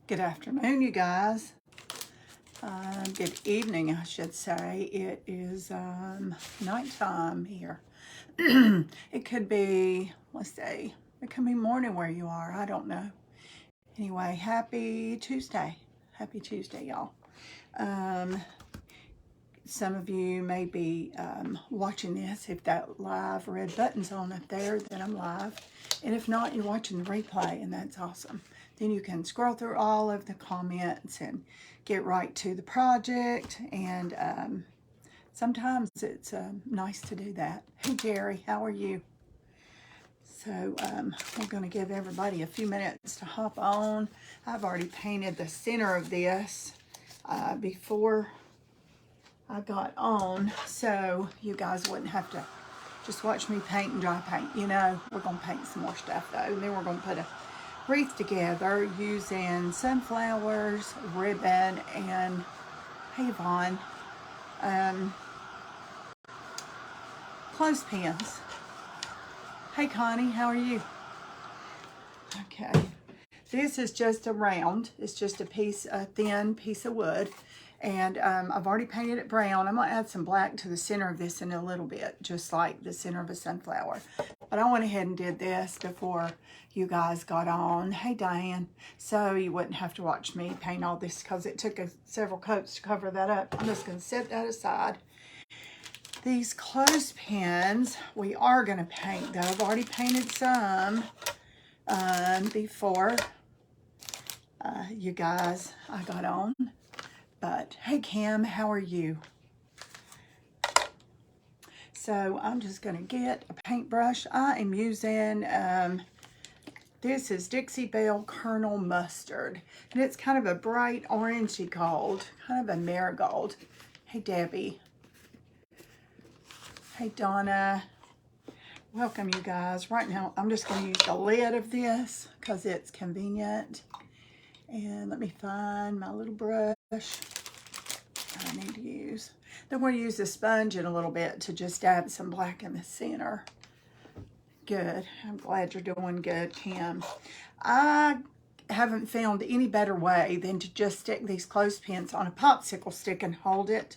Good afternoon, you guys. Good evening, I should say. It is nighttime here. It could be, let's see, it could be morning where you are. I don't know. Anyway, happy Tuesday. Happy Tuesday, y'all. Some of you may be watching this. If that live red button's on up there, then I'm live. And if not, you're watching the replay, and that's awesome. Then you can scroll through all of the comments and get right to the project. And sometimes it's nice to do that. Hey, Jerry, how are you? So we're going to give everybody a few minutes to hop on. I've already painted the center of this before I got on, so you guys wouldn't have to just watch me paint and dry paint. You know, we're going to paint some more stuff though, and then we're going to put a wreath together using sunflowers, ribbon, and hey Vaughn, clothespins. Hey Connie, how are you? Okay, this is just a round. It's just a thin piece of wood. And I've already painted it brown. I'm going to add some black to the center of this in a little bit, just like the center of a sunflower. But I went ahead and did this before you guys got on. Hey, Diane. So you wouldn't have to watch me paint all this because it took several coats to cover that up. I'm just going to set that aside. These clothespins, we are going to paint, though. I've already painted some before you guys I got on. But hey Kim, how are you? So I'm just going to get a paintbrush. I am using, this is Dixie Belle Kernel Mustard. And it's kind of a bright orangey gold, kind of a marigold. Hey Debbie. Hey Donna. Welcome you guys. Right now I'm just going to use the lid of this because it's convenient. And let me find my little brush I need to use. Then we're going to use the sponge in a little bit to just dab some black in the center. Good. I'm glad you're doing good, Kim. I haven't found any better way than to just stick these clothespins on a popsicle stick and hold it.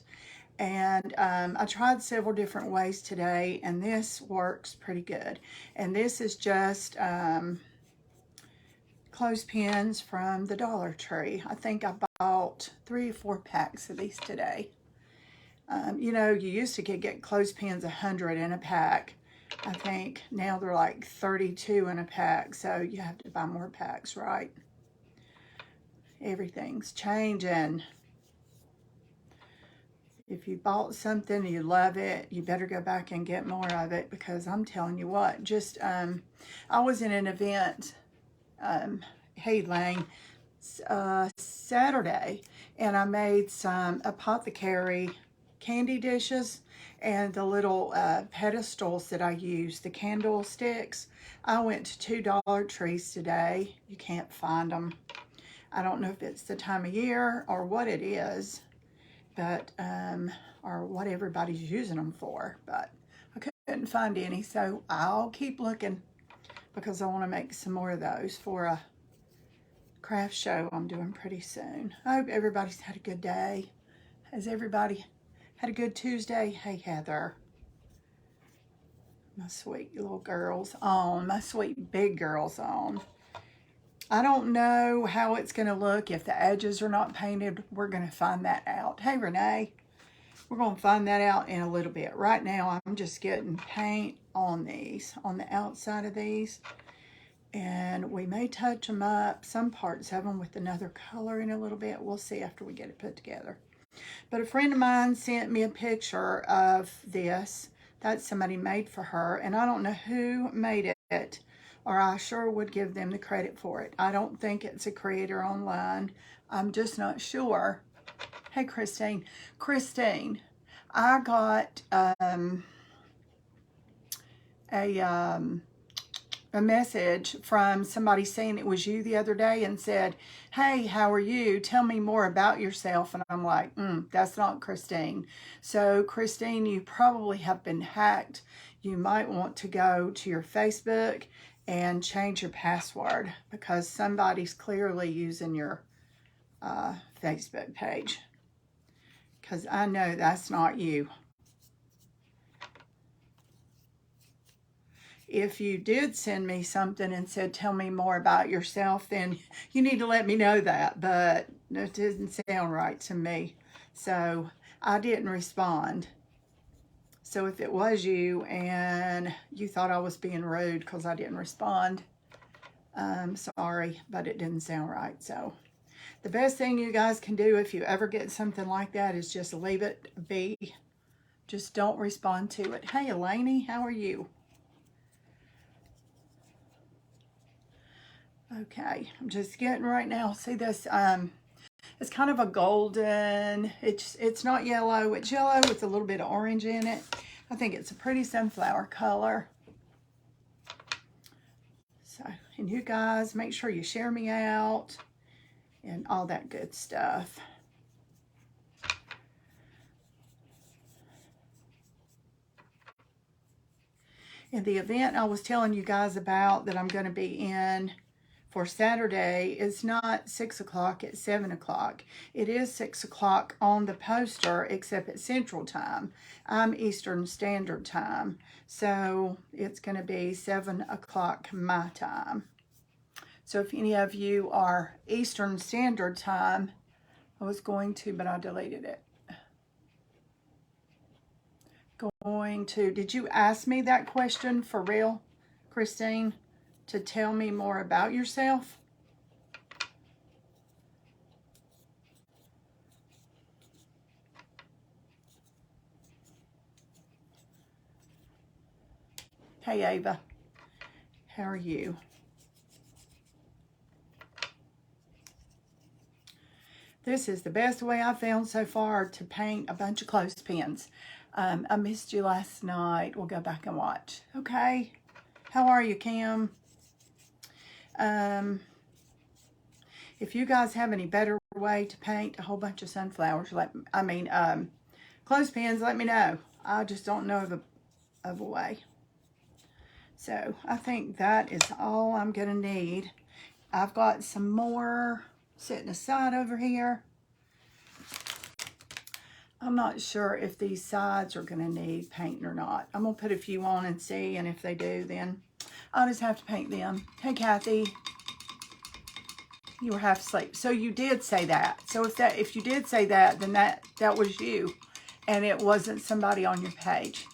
And I tried several different ways today, and this works pretty good. And this is just clothespins from the Dollar Tree. I think I bought 3 or 4 packs of these today. You know, you used to get clothespins 100 in a pack. I think now they're like 32 in a pack, so you have to buy more packs, right? Everything's changing. If you bought something and you love it, you better go back and get more of it, because I'm telling you what, just I was in an event, hey Lang, Saturday, and I made some apothecary candy dishes, and the little pedestals that I use, the candlesticks. I went to 2 Dollar Trees today. You can't find them. I don't know if it's the time of year or what it is, but or what everybody's using them for, but I couldn't find any, so I'll keep looking because I want to make some more of those for a craft show I'm doing pretty soon. I hope everybody's had a good day. Has everybody had a good Tuesday? Hey Heather, my sweet little girls on, my sweet big girls on. I don't know how it's going to look if the edges are not painted. We're going to find that out. Hey, Renee, we're going to find that out in a little bit. Right now, I'm just getting paint on these, on the outside of these. And we may touch them up, some parts of them, with another color in a little bit. We'll see after we get it put together. But a friend of mine sent me a picture of this that somebody made for her. And I don't know who made it, or I sure would give them the credit for it. I don't think it's a creator online. I'm just not sure. Hey, Christine. Christine, I got a message from somebody saying it was you the other day and said, hey, how are you? Tell me more about yourself. And I'm like, that's not Christine. So Christine, you probably have been hacked. You might want to go to your Facebook and change your password, because somebody's clearly using your Facebook page, because I know that's not you. If you did send me something and said, tell me more about yourself, then you need to let me know that, but it didn't sound right to me. So I didn't respond. So if it was you and you thought I was being rude because I didn't respond, I'm sorry, but it didn't sound right. So the best thing you guys can do if you ever get something like that is just leave it be. Just don't respond to it. Hey, Elaney, how are you? Okay, I'm just getting right now. See this? It's kind of a golden. It's not yellow. It's yellow with a little bit of orange in it. I think it's a pretty sunflower color. So, and you guys make sure you share me out and all that good stuff. And the event I was telling you guys about that I'm going to be in for Saturday is not 6 o'clock, it's 7 o'clock. It is 6 o'clock on the poster, except it's Central Time. I'm Eastern Standard Time. So it's going to be 7 o'clock my time. So if any of you are Eastern Standard Time, I was going to, but I deleted it. Did you ask me that question for real, Christine? To tell me more about yourself? Hey, Ava. How are you? This is the best way I found so far to paint a bunch of clothespins. I missed you last night. We'll go back and watch. Okay. How are you, Kim? If you guys have any better way to paint a whole bunch of sunflowers, clothespins, let me know. I just don't know of a way. So I think that is all I'm gonna need. I've got some more sitting aside over here. I'm not sure if these sides are gonna need painting or not. I'm gonna put a few on and see, and if they do, then I'll just have to paint them. Hey, Kathy. You were half asleep. So you did say that. So if you did say that, then that was you, and it wasn't somebody on your page.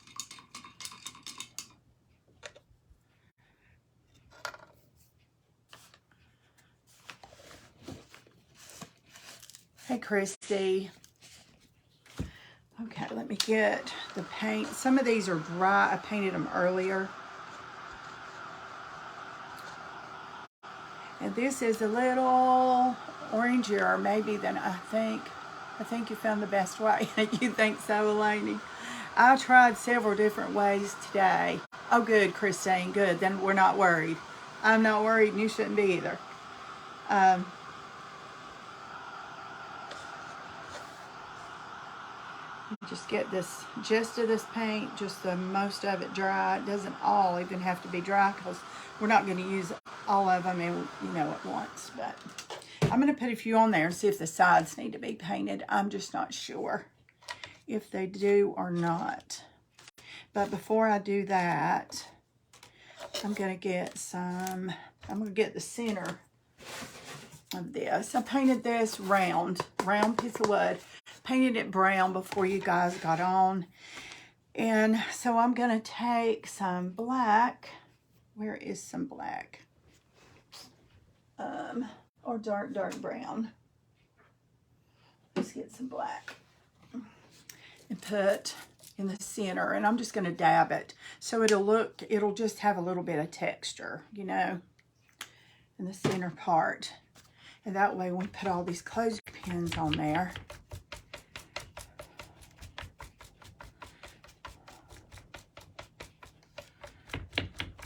Hey, Christy. Okay, let me get the paint. Some of these are dry. I painted them earlier. And this is a little orangier maybe than I think. I think you found the best way. You think so, Elaine? I tried several different ways today. Oh, good, Christine, good. Then we're not worried. I'm not worried, and you shouldn't be either. Just get this gist of this paint, just the most of it dry. It doesn't all even have to be dry because we're not going to use all of them at once. But I'm going to put a few on there and see if the sides need to be painted. I'm just not sure if they do or not. But before I do that, I'm going to get the center of this. I painted this round piece of wood. Painted it brown before you guys got on. And so I'm going to take some black. Where is some black? Or dark brown. Let's get some black. And put in the center. And I'm just going to dab it. So it'll just have a little bit of texture, in the center part. And that way when we put all these clothespins on there,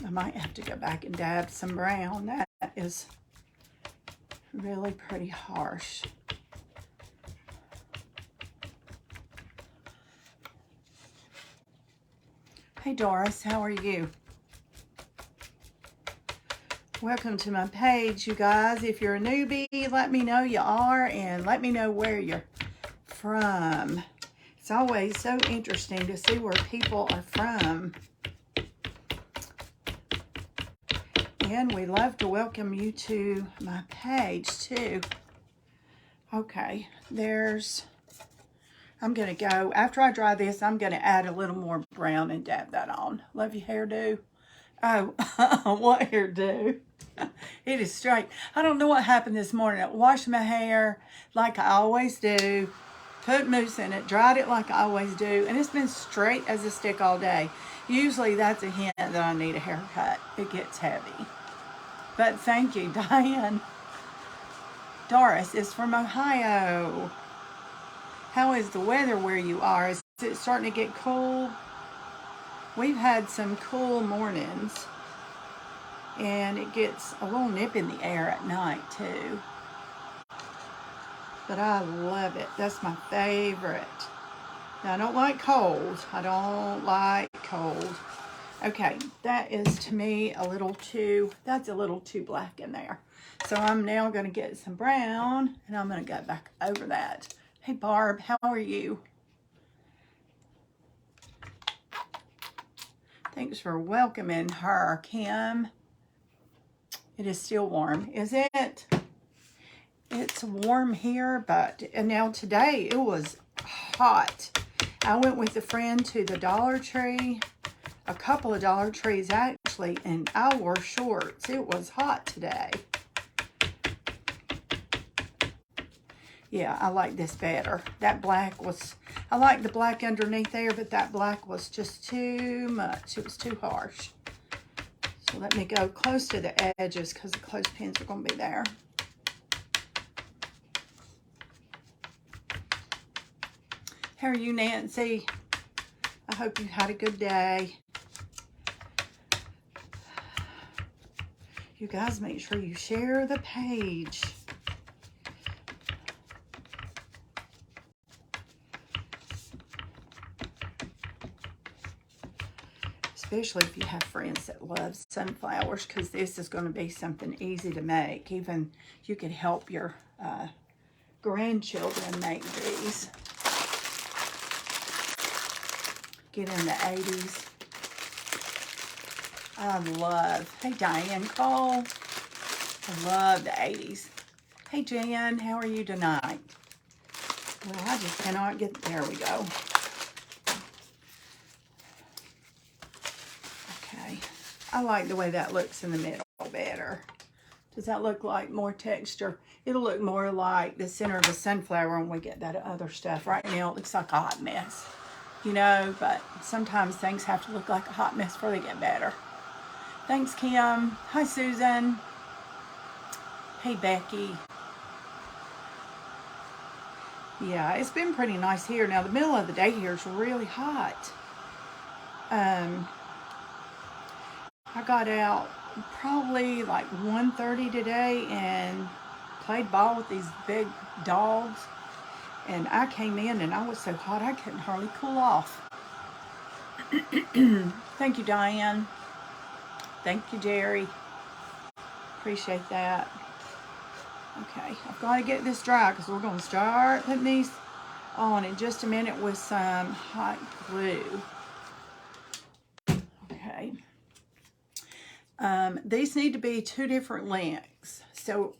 I might have to go back and dab some brown. That is really pretty harsh. Hey, Doris, how are you? Welcome to my page, you guys. If you're a newbie, let me know you are, and let me know where you're from. It's always so interesting to see where people are from. And we love to welcome you to my page too. Okay, I'm gonna go, after I dry this, I'm gonna add a little more brown and dab that on. Love your hairdo. Oh, what hairdo? It is straight. I don't know what happened this morning. I washed my hair like I always do, put mousse in it, dried it like I always do, and it's been straight as a stick all day. Usually that's a hint that I need a haircut. It gets heavy. But thank you, Diane. Doris is from Ohio. How is the weather where you are? Is it starting to get cool? We've had some cool mornings, and it gets a little nip in the air at night too. But I love it. That's my favorite. Now, I don't like cold. I don't like cold. Okay, that is to me that's a little too black in there. So I'm now going to get some brown, and I'm going to go back over that. Hey, Barb, how are you? Thanks for welcoming her, Kim. It is still warm, is it? It's warm here, but and now today it was hot. I went with a friend to the Dollar Tree, a couple of Dollar Trees actually, and I wore shorts. It was hot today. Yeah, I like this better. That black was, I like the black underneath there, but that black was just too much. It was too harsh. So let me go close to the edges because the clothespins are going to be there. How are you, Nancy? I hope you had a good day. You guys make sure you share the page. Especially if you have friends that love sunflowers, because this is going to be something easy to make. Even you could help your grandchildren make these. Get in the 80s. I love, hey Diane Cole, I love the 80s. Hey Jan, how are you tonight? Well, I just cannot get, there we go. Okay, I like the way that looks in the middle better. Does that look like more texture? It'll look more like the center of a sunflower when we get that other stuff. Right now it looks like a hot mess, you know, but sometimes things have to look like a hot mess before they get better. Thanks, Kim. Hi, Susan. Hey, Becky. Yeah, it's been pretty nice here. Now, the middle of the day here is really hot. I got out probably like 1:30 today and played ball with these big dogs. And I came in and I was so hot I couldn't hardly cool off. Thank you, Diane. Thank you, Jerry. Appreciate that. Okay, I've got to get this dry because we're going to start putting these on in just a minute with some hot glue. Okay. These need to be 2 different lengths. So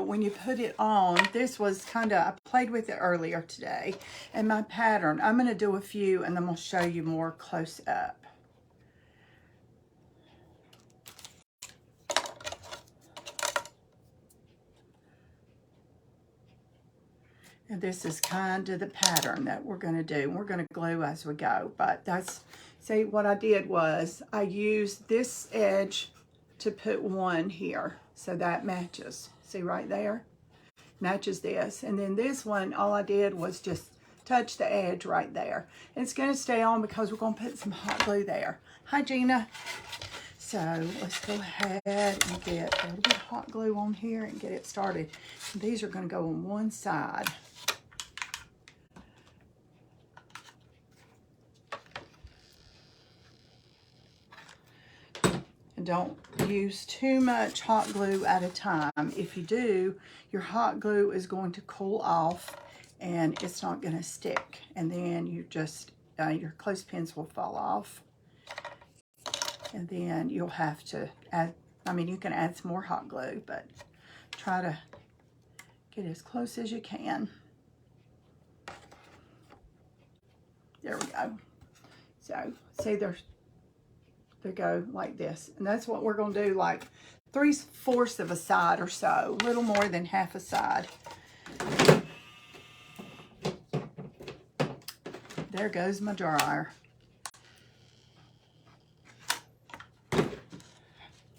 when you put it on, this was kind of, I played with it earlier today. And my pattern, I'm going to do a few and then we'll show you more close up. And this is kind of the pattern that we're going to do. We're going to glue as we go. But that's, see, what I did was I used this edge to put one here. So that matches. See right there? Matches this. And then this one, all I did was just touch the edge right there. And it's going to stay on because we're going to put some hot glue there. Hi, Gina. So let's go ahead and get a little bit of hot glue on here and get it started. And these are going to go on one side. And don't use too much hot glue at a time. If you do, your hot glue is going to cool off and it's not going to stick. And then you just, your clothespins will fall off. And then you'll have to add, I mean, you can add some more hot glue, but try to get as close as you can. There we go. So, see, they go like this. And that's what we're going to do, like 3/4 of a side or so, a little more than half a side. There goes my dryer.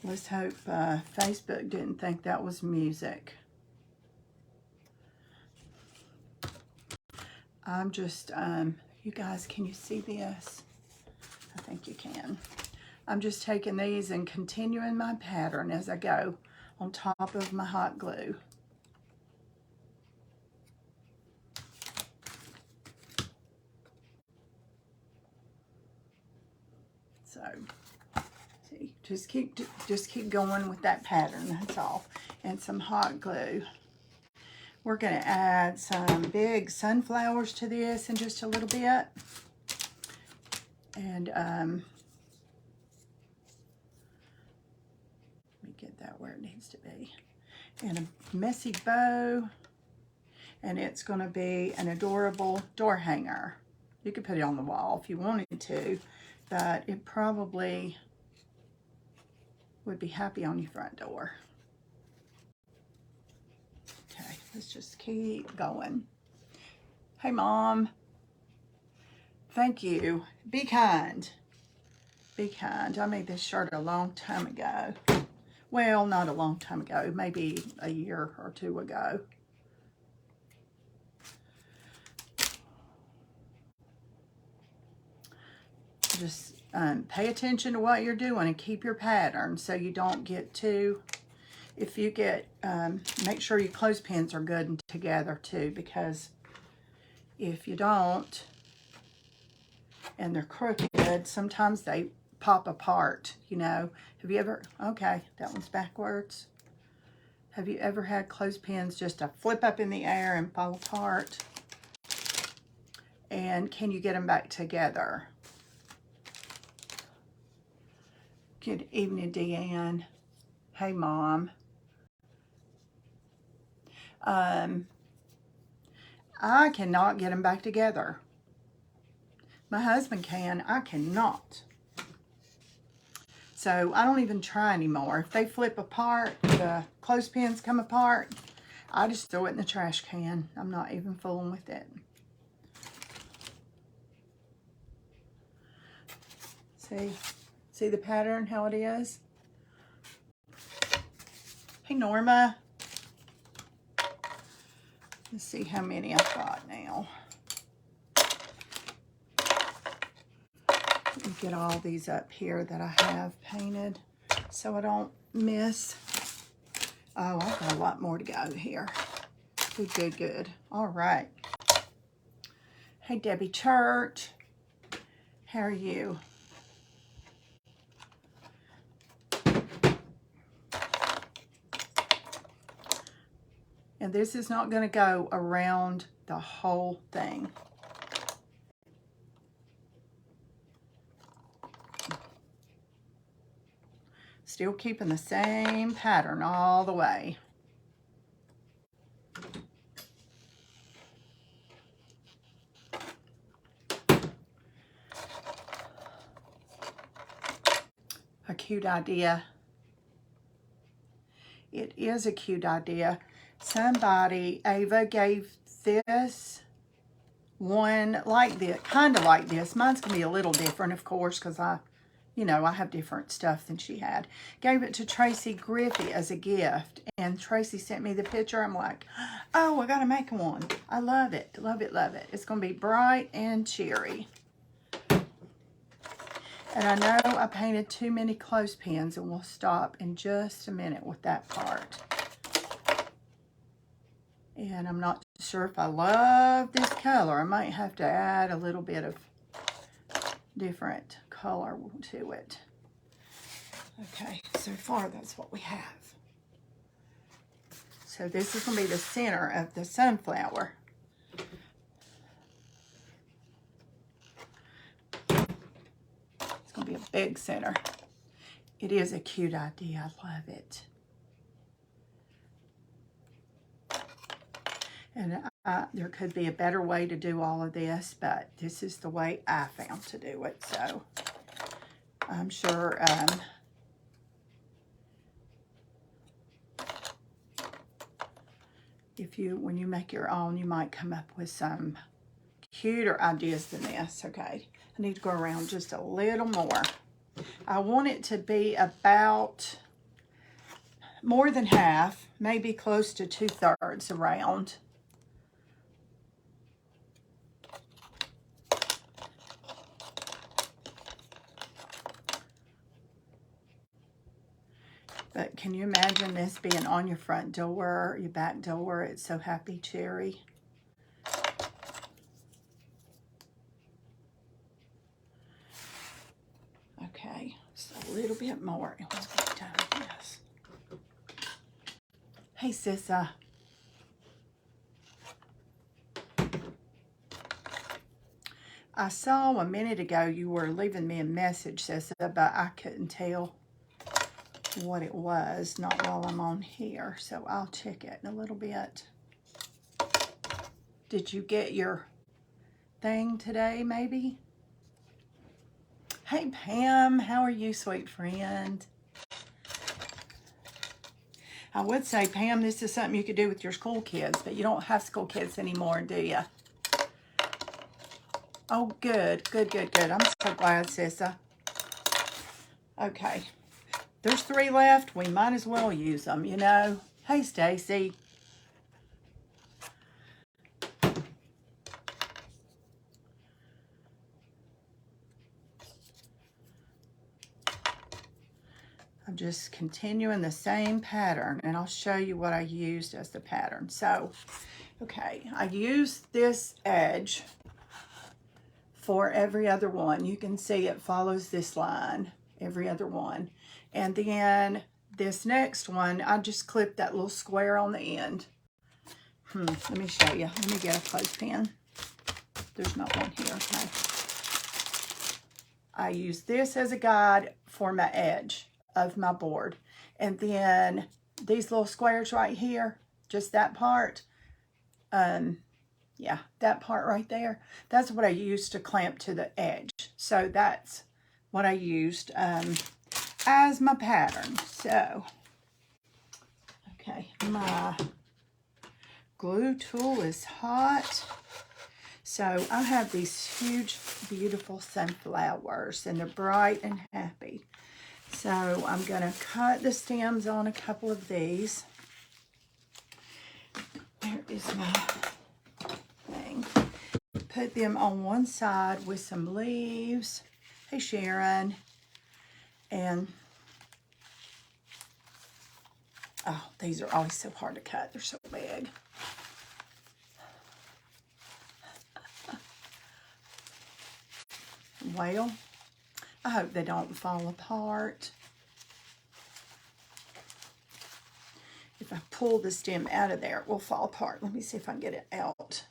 Let's hope Facebook didn't think that was music. I'm just, you guys, can you see this? I think you can. I'm just taking these and continuing my pattern as I go on top of my hot glue. So, see, just keep going with that pattern, that's all. And some hot glue. We're going to add some big sunflowers to this in just a little bit. And let me get that where it needs to be. And a messy bow. And it's going to be an adorable door hanger. You could put it on the wall if you wanted to, but it probably would be happy on your front door. Okay, let's just keep going. Hey, Mom. Thank you. Be kind. Be kind. I made this shirt a long time ago. Well, not a long time ago. Maybe a year or two ago. Just pay attention to what you're doing and keep your pattern so you don't get too... If you get, make sure your clothespins are good and together too, because if you don't, and they're crooked, sometimes they pop apart, you know. Have you ever, okay, that one's backwards. Have you ever had clothespins just to flip up in the air and fall apart? And can you get them back together? Good evening, Deanne. Hey, Mom. I cannot get them back together. My husband can. I cannot. So I don't even try anymore. If they flip apart, the clothespins come apart, I just throw it in the trash can. I'm not even fooling with it. See the pattern, how it is? Hey, Norma. Let's see how many I've got now. Let me get all these up here that I have painted so I don't miss. Oh, I've got a lot more to go here. Good, good, good. All right. Hey, Debbie Church. How are you? And this is not going to go around the whole thing. Still keeping the same pattern all the way. A cute idea. It is a cute idea. Somebody, Ava, gave this one like this, kind of like this. Mine's going to be a little different, of course, because I have different stuff than she had. Gave it to Tracy Griffey as a gift, and Tracy sent me the picture. I'm like, oh, I got to make one. I love it, love it, love it. It's going to be bright and cheery. And I know I painted too many clothespins, and we'll stop in just a minute with that part. And I'm not sure if I love this color. I might have to add a little bit of different color to it. Okay, so far that's what we have. So this is going to be the center of the sunflower. It's going to be a big center. It is a cute idea. I love it. And there could be a better way to do all of this, but this is the way I found to do it. So I'm sure when you make your own, you might come up with some cuter ideas than this. Okay, I need to go around just a little more. I want it to be about more than half, maybe close to 2/3 around. But can you imagine this being on your front door, your back door? It's so happy cherry. Okay, just a little bit more and we'll get done with this. Hey, Sissa. I saw a minute ago you were leaving me a message, Sissa, but I couldn't tell what it was, not while I'm on here, so I'll check it in a little bit. Did you get your thing today, maybe? Hey, Pam, how are you, sweet friend? I would say, Pam, this is something you could do with your school kids, but you don't have school kids anymore, do you? Oh, good, good, good, good. I'm so glad, Sissa. Okay. There's 3 left. We might as well use them, you know. Hey, Stacy. I'm just continuing the same pattern, and I'll show you what I used as the pattern. So, okay, I used this edge for every other one. You can see it follows this line, every other one. And then this next one, I just clipped that little square on the end. Let me show you. Let me get a clothespin. There's not one here, okay. I use this as a guide for my edge of my board. And then these little squares right here, just that part, yeah, that part right there, that's what I used to clamp to the edge. So that's what I used as my pattern. So, okay, my glue tool is hot. So I have these huge, beautiful sunflowers, and they're bright and happy. So I'm going to cut the stems on a couple of these. There is my thing. Put them on one side with some leaves. Hey, Sharon. And, oh, these are always so hard to cut. They're so big. Well, I hope they don't fall apart. If I pull the stem out of there, it will fall apart. Let me see if I can get it out.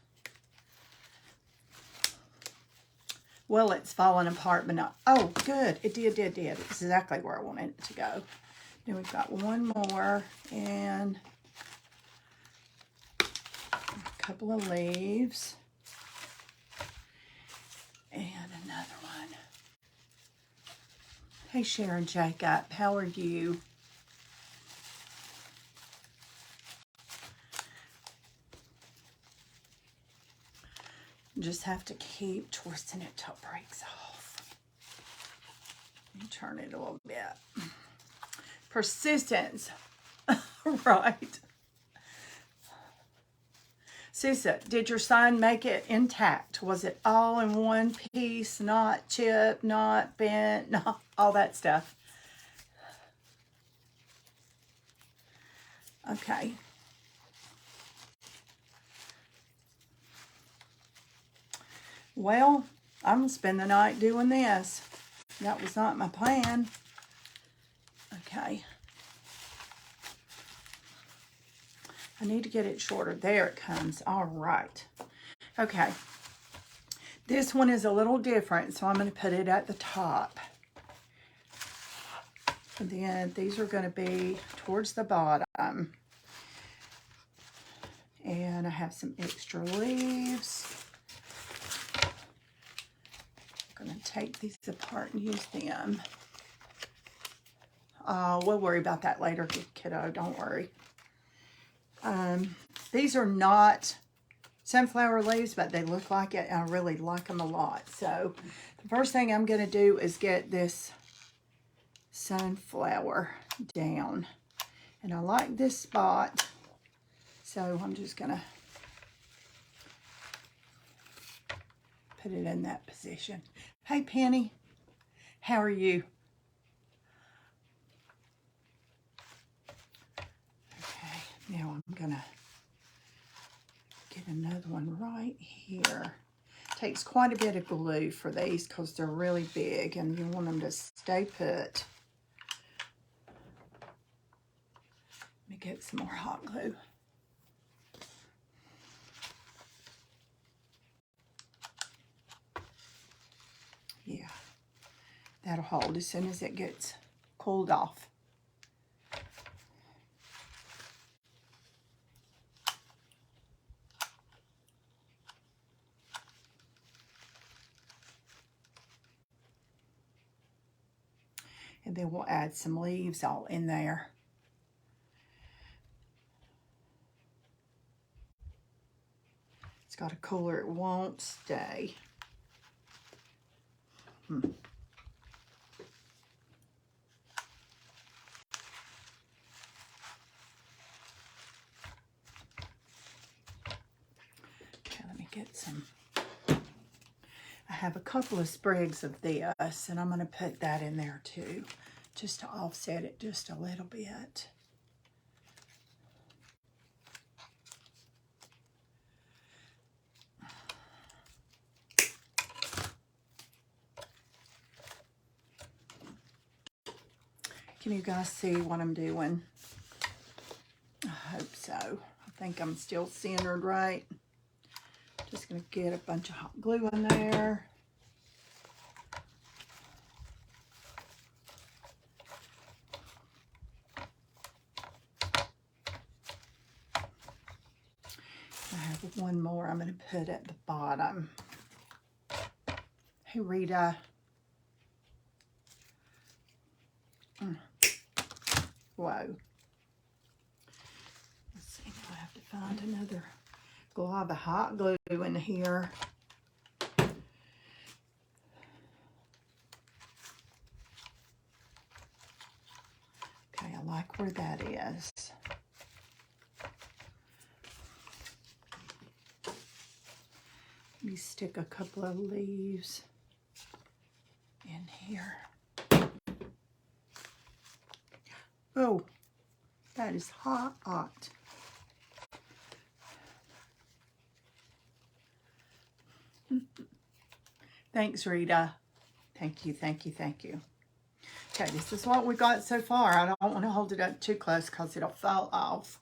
Well, it's falling apart, but not. Oh, good. It did. It's exactly where I wanted it to go. Then we've got one more and a couple of leaves. And another one. Hey, Sharon Jacob, how are you? Just have to keep twisting it till it breaks off. And turn it a little bit. Persistence. Right. Sissa, did your sign make it intact? Was it all in one piece, not chipped, not bent, not all that stuff? Okay. Well, I'm going to spend the night doing this. That was not my plan. Okay. I need to get it shorter. There it comes. All right. Okay. This one is a little different, so I'm going to put it at the top. And then these are going to be towards the bottom. And I have some extra leaves. I'm going to take these apart and use them. We'll worry about that later, kiddo. Don't worry. These are not sunflower leaves, but they look like it, and I really like them a lot. So the first thing I'm going to do is get this sunflower down. And I like this spot, so I'm just going to put it in that position. Hey, Penny, how are you? Okay, now I'm going to get another one right here. Takes quite a bit of glue for these because they're really big and you want them to stay put. Let me get some more hot glue. Yeah, that'll hold as soon as it gets cooled off. And then we'll add some leaves all in there. It's got a cooler, it won't stay. Okay, let me get some. I have a couple of sprigs of this, and I'm going to put that in there too, just to offset it just a little bit. Can you guys see what I'm doing? I hope so. I think I'm still centered right. Just going to get a bunch of hot glue in there. I have one more I'm going to put at the bottom. Hey, Rita. Whoa. Let's see if I have to find another glob of hot glue in here. Okay, I like where that is. Let me stick a couple of leaves in here. Oh, that is hot. Thanks, Rita. Thank you. Okay, this is what we got so far. I don't want to hold it up too close because it'll fall off.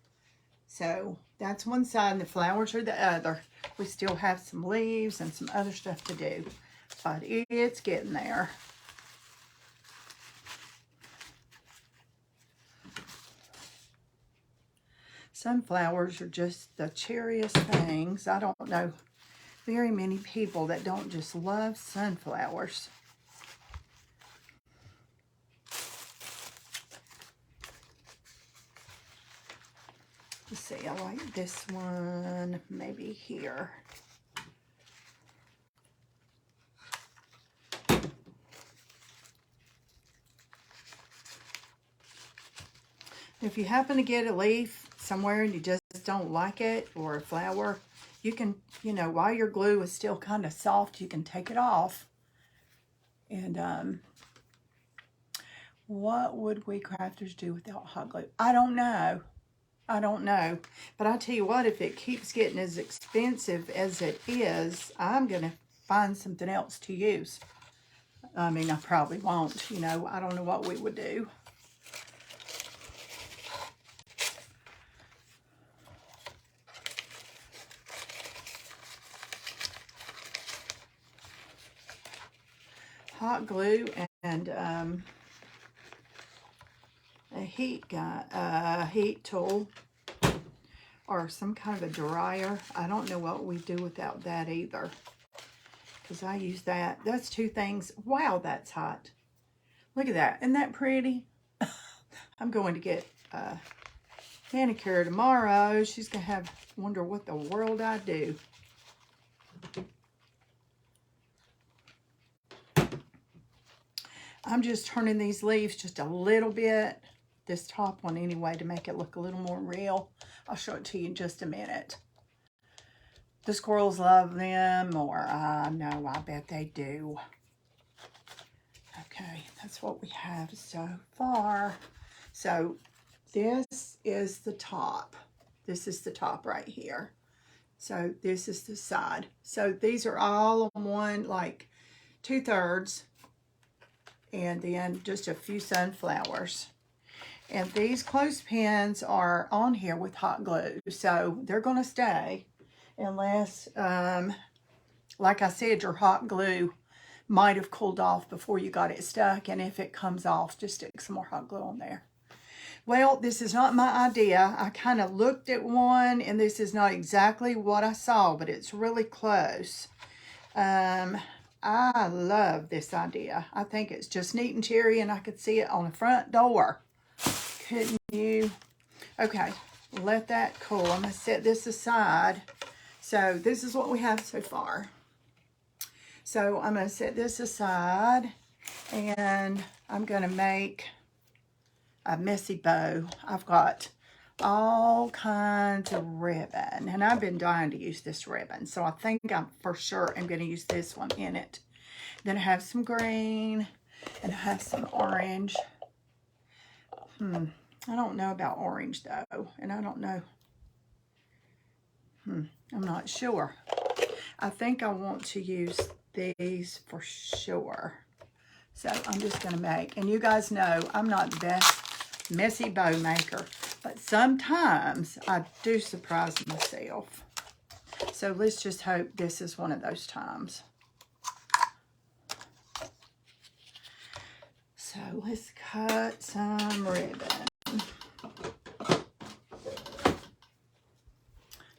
So that's one side and the flowers are the other. We still have some leaves and some other stuff to do, but it's getting there. Sunflowers are just the cheeriest things. I don't know very many people that don't just love sunflowers. Let's see, I like this one, maybe here. If you happen to get a leaf somewhere and you just don't like it, or a flower, you can, while your glue is still kind of soft, you can take it off. And what would we crafters do without hot glue? I don't know. But I tell you what, if it keeps getting as expensive as it is, I'm going to find something else to use. I mean, I probably won't, I don't know what we would do. hot glue and a heat tool or some kind of a dryer. I don't know what we do without that either, because I use that. That's two things. Wow, that's hot. Look at that. Isn't that pretty? I'm going to get manicure tomorrow. She's going to wonder what the world I do. I'm just turning these leaves just a little bit, this top one anyway, to make it look a little more real. I'll show it to you in just a minute. The squirrels love them, or no, I bet they do. Okay, that's what we have so far. So this is the top. This is the top right here. So this is the side. So these are all on one, like 2/3. And then just a few sunflowers. And these clothespins are on here with hot glue, so they're going to stay unless, like I said, your hot glue might have cooled off before you got it stuck, and if it comes off, just stick some more hot glue on there. Well, this is not my idea. I kind of looked at one, and this is not exactly what I saw, but it's really close. I love this idea. I think it's just neat and cheery, and I could see it on the front door. Couldn't you? Okay, let that cool. I'm going to set this aside. So this is what we have so far. So I'm going to set this aside, and I'm going to make a messy bow. I've got all kinds of ribbon, and I've been dying to use this ribbon, so I think I'm for sure I'm going to use this one in it. Then I have some green, and I have some orange. I don't know about orange though, and I don't know. I'm not sure. I think I want to use these for sure. So I'm just going to make, and you guys know I'm not the best messy bow maker, but sometimes I do surprise myself. So let's just hope this is one of those times. So let's cut some ribbon.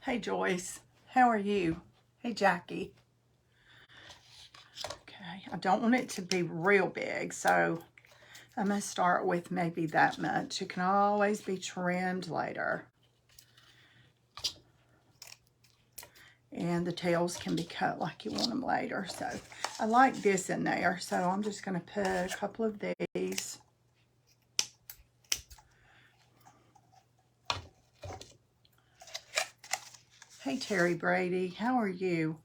Hey Joyce, how are you? Hey Jackie. Okay, I don't want it to be real big, so I'm going to start with maybe that much. It can always be trimmed later. And the tails can be cut like you want them later. So I like this in there, so I'm just going to put a couple of these. Hey Terry Brady, how are you?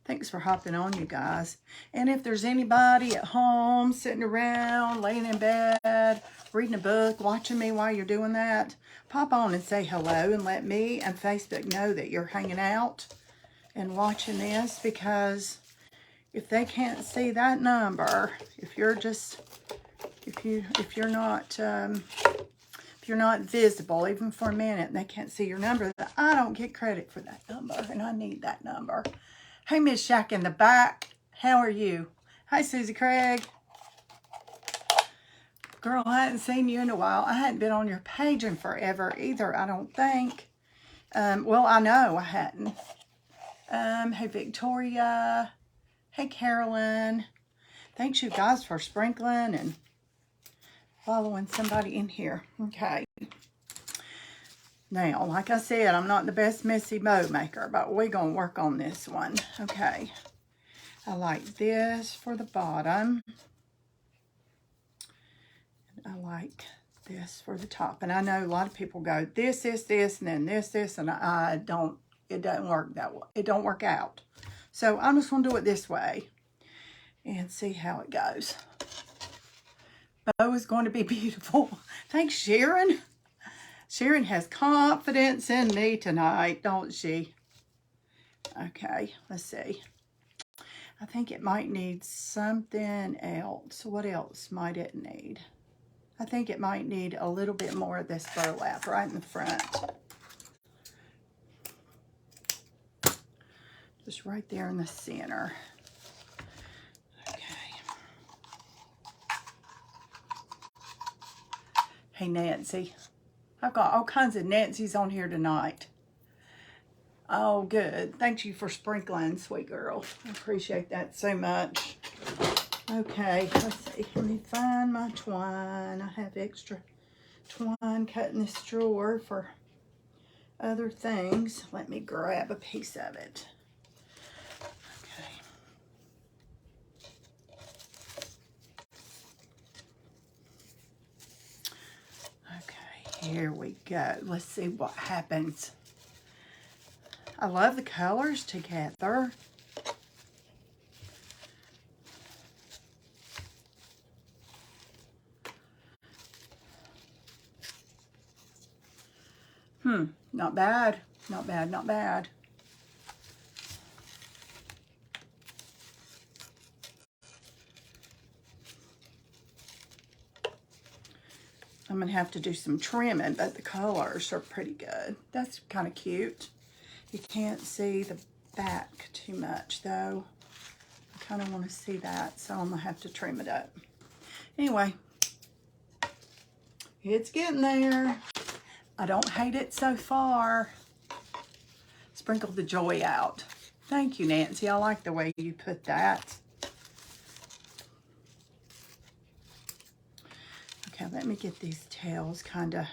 Thanks for hopping on, you guys. And if there's anybody at home, sitting around, laying in bed, reading a book, watching me while you're doing that, pop on and say hello and let me and Facebook know that you're hanging out and watching this, because if they can't see that number, if you're not visible even for a minute and they can't see your number, I don't get credit for that number, and I need that number. Hey, Miss Shack in the back, how are you? Hi, Susie Craig. Girl, I hadn't seen you in a while. I hadn't been on your page in forever either, I don't think. Well, I know I hadn't. Hey, Victoria. Hey, Carolyn. Thanks, you guys, for sprinkling and following somebody in here. Okay. Now, like I said, I'm not the best messy bow maker, but we're going to work on this one. Okay. I like this for the bottom. I like this for the top. And I know a lot of people go, this, and then this, and it doesn't work that way. It don't work out. So I'm just going to do it this way and see how it goes. Bow is going to be beautiful. Thanks, Sharon. Sharon has confidence in me tonight, don't she? Okay, let's see. I think it might need something else. What else might it need? I think it might need a little bit more of this burlap right in the front. Just right there in the center. Hey, Nancy. I've got all kinds of Nancy's on here tonight. Oh, good. Thank you for sprinkling, sweet girl. I appreciate that so much. Okay, let's see. Let me find my twine. I have extra twine cut in this drawer for other things. Let me grab a piece of it. Okay, here we go. Let's see what happens. I love the colors together. Not bad. Not bad, not bad. I'm going to have to do some trimming, but the colors are pretty good. That's kind of cute. You can't see the back too much, though. I kind of want to see that, so I'm going to have to trim it up. Anyway, it's getting there. I don't hate it so far. Sprinkle the joy out. Thank you, Nancy. I like the way you put that. Okay, let me get these tails kind of...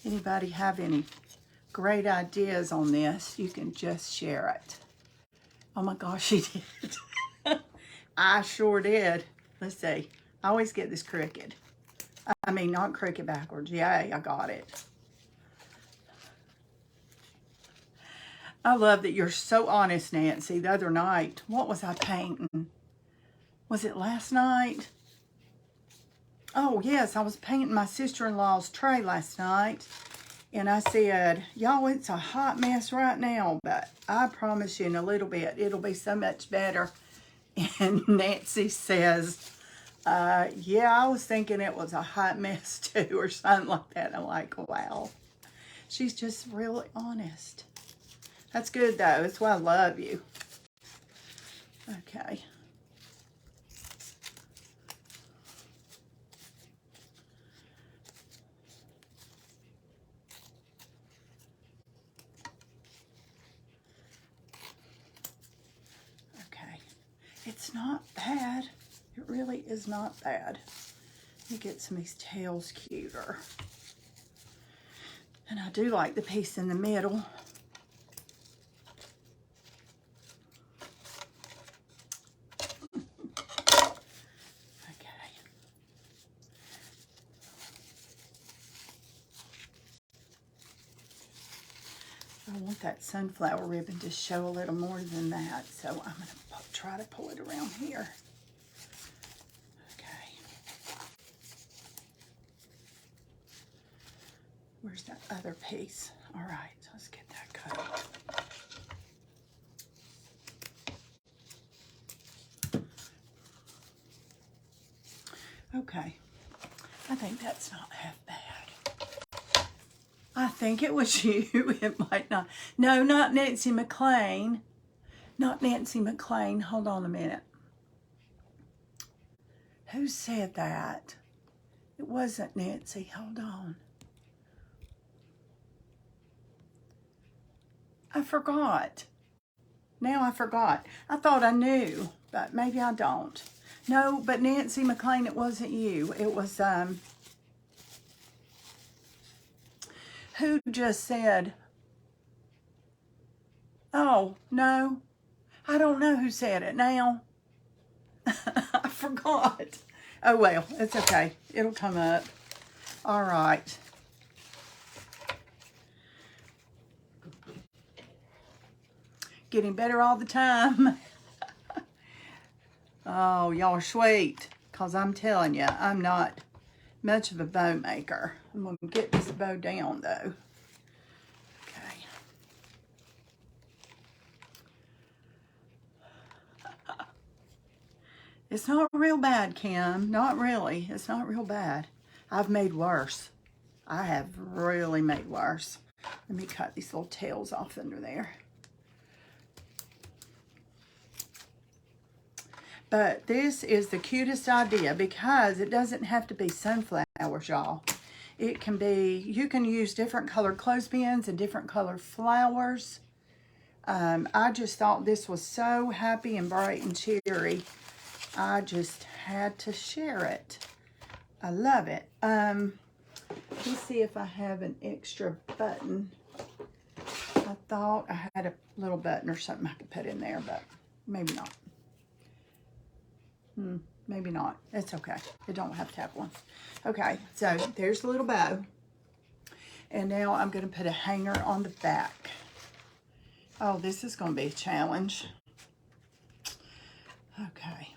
Anybody have any great ideas on this? You can just share it. Oh my gosh, she did. I sure did. Let's see. I always get this crooked. I mean, not crooked backwards. Yay, I got it. I love that you're so honest, Nancy. The other night, what was I painting? Was it last night? Oh, yes, I was painting my sister-in-law's tray last night. And I said, y'all, it's a hot mess right now, but I promise you in a little bit, it'll be so much better. And Nancy says, yeah, I was thinking it was a hot mess too, or something like that. I'm like, wow. She's just really honest. That's good, though. That's why I love you. Okay. Okay. It's not bad. It really is not bad. Let me get some of these tails cuter. And I do like the piece in the middle. I want that sunflower ribbon to show a little more than that, so I'm going to try to pull it around here. Okay. Where's that other piece? All right, let's get that cut. Okay, I think that's not half bad. I think it was you. It might not. No, not Nancy McLean. Not Nancy McLean. Hold on a minute. Who said that? It wasn't Nancy. Hold on. I forgot. Now I forgot. I thought I knew, but maybe I don't. No, but Nancy McLean, it wasn't you. It was, who just said, oh, no, I don't know who said it now. I forgot. Oh, well, it's okay. It'll come up. All right. Getting better all the time. Oh, y'all are sweet, because I'm telling you, I'm not much of a bow maker. I'm going to get this bow down, though. Okay. It's not real bad, Kim. Not really. It's not real bad. I've made worse. I have really made worse. Let me cut these little tails off under there. But this is the cutest idea because it doesn't have to be sunflowers, y'all. It can be, you can use different colored clothespins and different colored flowers. I just thought this was so happy and bright and cheery. I just had to share it. I love it. Let's see if I have an extra button. I thought I had a little button or something I could put in there, but maybe not. Maybe not. It's okay. You don't have to have one. Okay, so there's the little bow. And now I'm going to put a hanger on the back. Oh, this is going to be a challenge. Okay.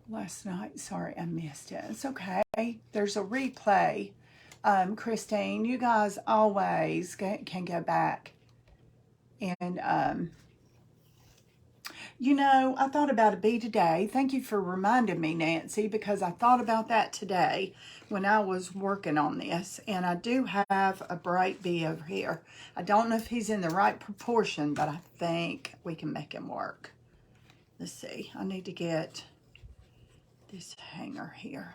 Last night, sorry I missed it. It's okay. There's a replay. Christine, you guys always can go back. And, you know, I thought about a bee today. Thank you for reminding me, Nancy, because I thought about that today when I was working on this. And I do have a bright bee over here. I don't know if he's in the right proportion, but I think we can make him work. Let's see. I need to get this hanger here.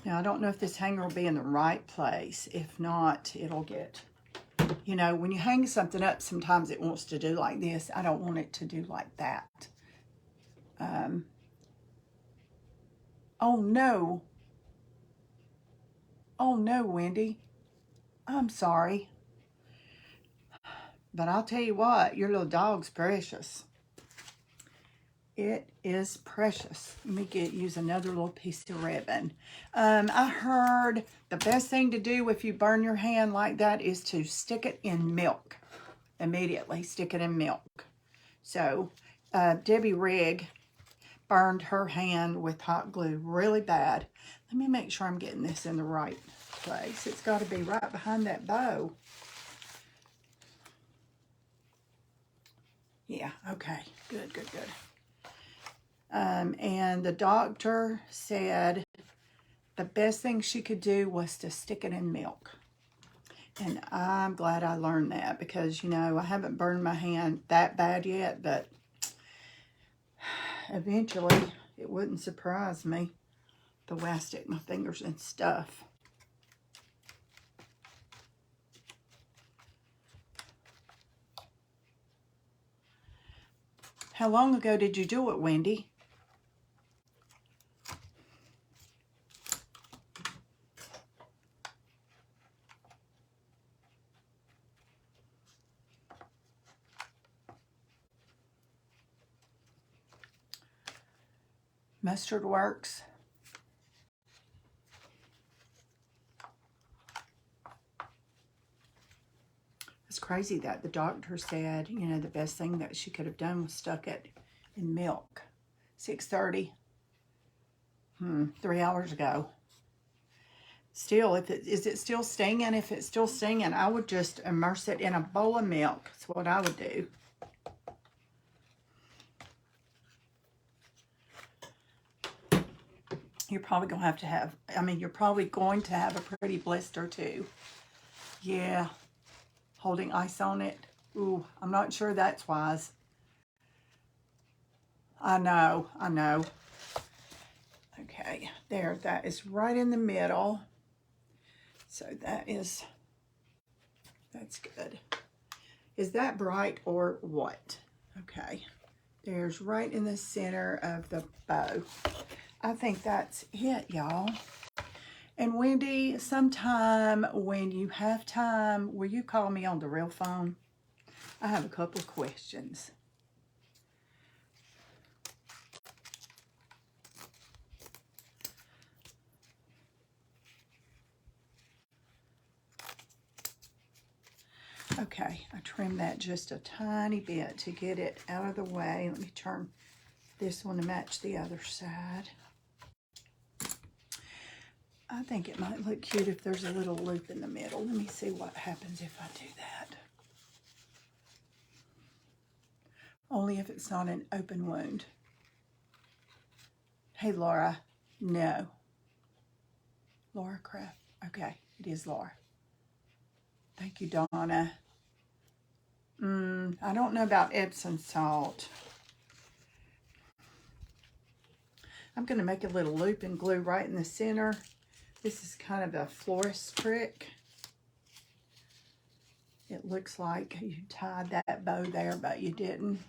Now, I don't know if this hanger will be in the right place. If not, it'll get, you know, when you hang something up, sometimes it wants to do like this. I don't want it to do like that. Oh, no. Oh, no, Wendy. I'm sorry. But I'll tell you what, your little dog's precious. It is precious. Let me use another little piece of ribbon. I heard the best thing to do if you burn your hand like that is to stick it in milk. Immediately stick it in milk. So Debbie Rigg burned her hand with hot glue really bad. Let me make sure I'm getting this in the right place. It's got to be right behind that bow. Yeah, okay. Good, good, good. And the doctor said the best thing she could do was to stick it in milk. And I'm glad I learned that because, you know, I haven't burned my hand that bad yet, but eventually it wouldn't surprise me the way I stick my fingers in stuff. How long ago did you do it, Wendy? Mustard works. It's crazy that the doctor said, you know, the best thing that she could have done was stuck it in milk. 6:30. 3 hours ago. Still, is it still stinging? If it's still stinging, I would just immerse it in a bowl of milk. That's what I would do. You're probably going to have, you're probably going to have a pretty blister too. Yeah, holding ice on it. Ooh, I'm not sure that's wise. I know. Okay, there, that is right in the middle. So that's good. Is that bright or what? Okay, there's right in the center of the bow. I think that's it, y'all. And Wendy, sometime when you have time, will you call me on the real phone? I have a couple of questions. Okay, I trimmed that just a tiny bit to get it out of the way. Let me turn this one to match the other side. I think it might look cute if there's a little loop in the middle. Let me see what happens if I do that. Only if it's not an open wound. Hey, Laura. No. Laura Craft. Okay, it is Laura. Thank you, Donna. I don't know about Epsom salt. I'm going to make a little loop and glue right in the center. This is kind of a florist trick. It looks like you tied that bow there, but you didn't.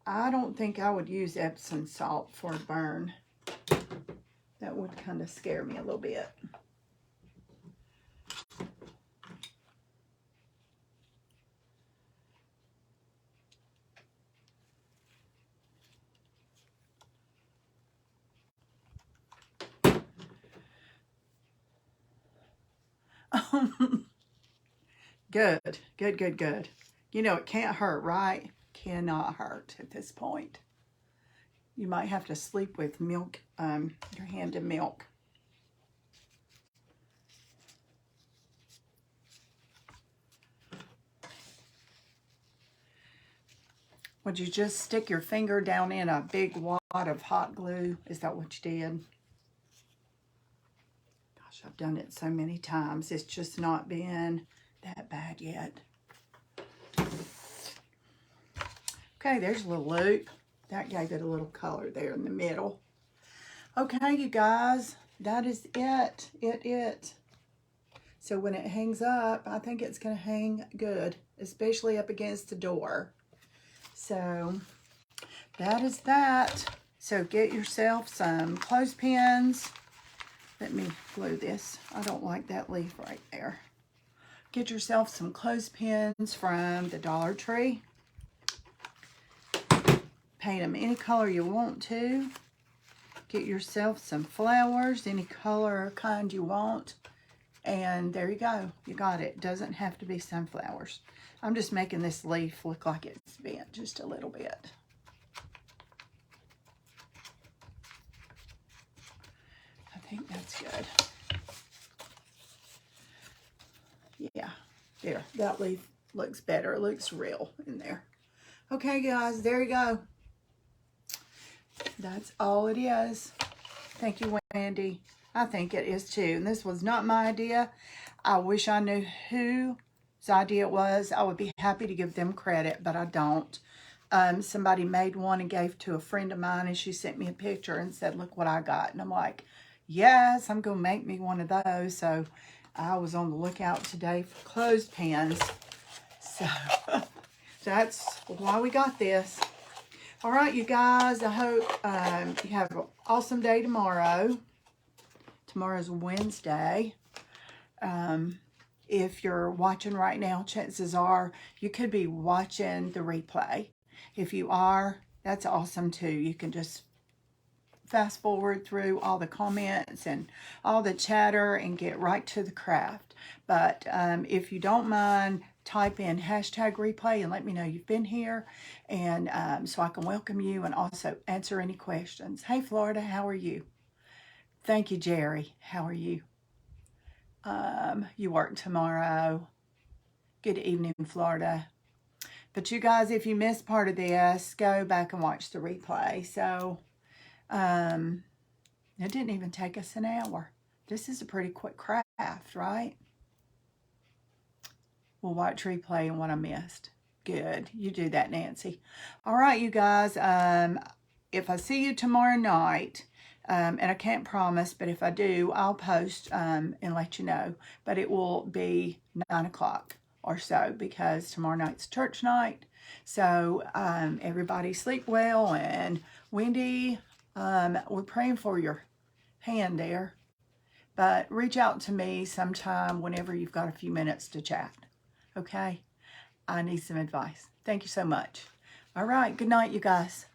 I don't think I would use Epsom salt for a burn. That would kind of scare me a little bit. Good, good, good, good. You know, it can't hurt, right? Cannot hurt at this point. You might have to sleep with milk, your hand in milk. Would you just stick your finger down in a big wad of hot glue? Is that what you did? Gosh, I've done it so many times. It's just not been that bad yet. Okay, there's a little loop. That gave it a little color there in the middle. Okay, you guys, that is it. So when it hangs up, I think it's going to hang good, especially up against the door. So that is that. So get yourself some clothespins. Let me glue this. I don't like that leaf right there. Get yourself some clothespins from the Dollar Tree. Paint them any color you want to. Get yourself some flowers, any color or kind you want. And there you go. You got it. Doesn't have to be sunflowers. I'm just making this leaf look like it's bent just a little bit. I think that's good. Yeah, there. That leaf looks better. It looks real in there. Okay, guys, there you go. That's all it is. Thank you, Wendy. I think it is too. And this was not my idea. I wish I knew whose idea it was. I would be happy to give them credit, but I don't. Somebody made one and gave to a friend of mine, and she sent me a picture and said, look what I got. And I'm like, yes, I'm going to make me one of those. So I was on the lookout today for clothespins. So that's why we got this. All right, you guys, I hope you have an awesome day tomorrow. Tomorrow's Wednesday. If you're watching right now, chances are you could be watching the replay. If you are, that's awesome too. You can just fast forward through all the comments and all the chatter and get right to the craft. But if you don't mind, type in #replay and let me know you've been here, and so I can welcome you and also answer any questions. Hey, Florida, how are you? Thank you, Jerry. How are you? You work tomorrow. Good evening, Florida. But you guys, if you missed part of this, go back and watch the replay. So it didn't even take us an hour. This is a pretty quick craft, right? We'll watch replay and what I missed. Good. You do that, Nancy. All right, you guys. If I see you tomorrow night, and I can't promise, but if I do, I'll post and let you know. But it will be 9 o'clock or so because tomorrow night's church night. So everybody sleep well. And Wendy, we're praying for your hand there. But reach out to me sometime whenever you've got a few minutes to chat. Okay? I need some advice. Thank you so much. All right. Good night, you guys.